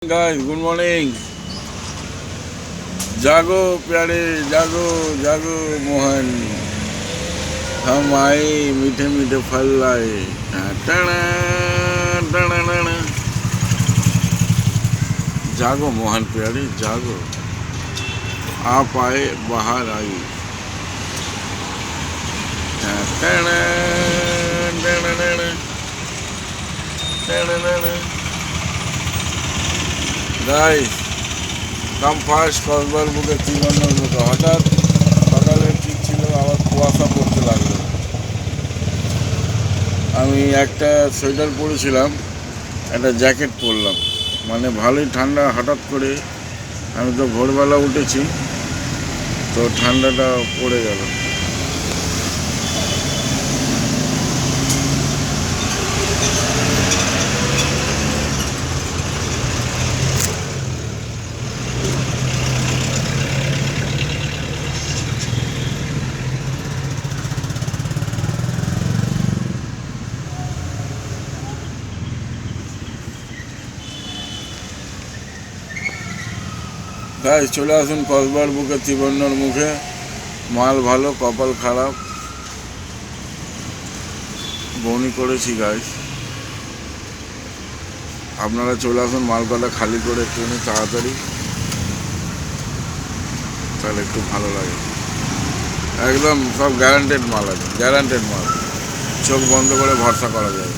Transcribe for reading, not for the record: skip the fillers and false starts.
Guys good morning. जागो प्यारे, जागो जागो मोहन, हम आए मीठे मीठे फल लाए। टणा, टणा, टणा। जागो मोहन प्यारे जागो, आप आए बाहर आई। टणा, टणा, टणा, टणा, टणा। गाइस কাম ফার্স্ট কসবার বুকে ত্রিবন্ধর বুকে হঠাৎ সকালে ঠিক ছিল, আবার কুয়াশা পড়তে লাগলো। আমি একটা সোয়েটার পরেছিলাম, একটা জ্যাকেট পরলাম, মানে ভালোই ঠান্ডা। হঠাৎ করে আমি তো ভোরবেলা উঠেছি, তো ঠান্ডাটা পড়ে গেল। গাইস চলে আসুন কসবার বুকে ত্রিবন্ধর মুখে। মাল ভালো, কপাল খারাপ, বনি করেছি গাইস। আপনারা চলে আসুন, মাল কটা খালি করে একটুখানি তাড়াতাড়ি, তাহলে একটু ভালো লাগে। একদম সব গ্যারান্টেড মাল আছে, গ্যারান্টেড মাল, চোখ বন্ধ করে ভরসা করা যায়।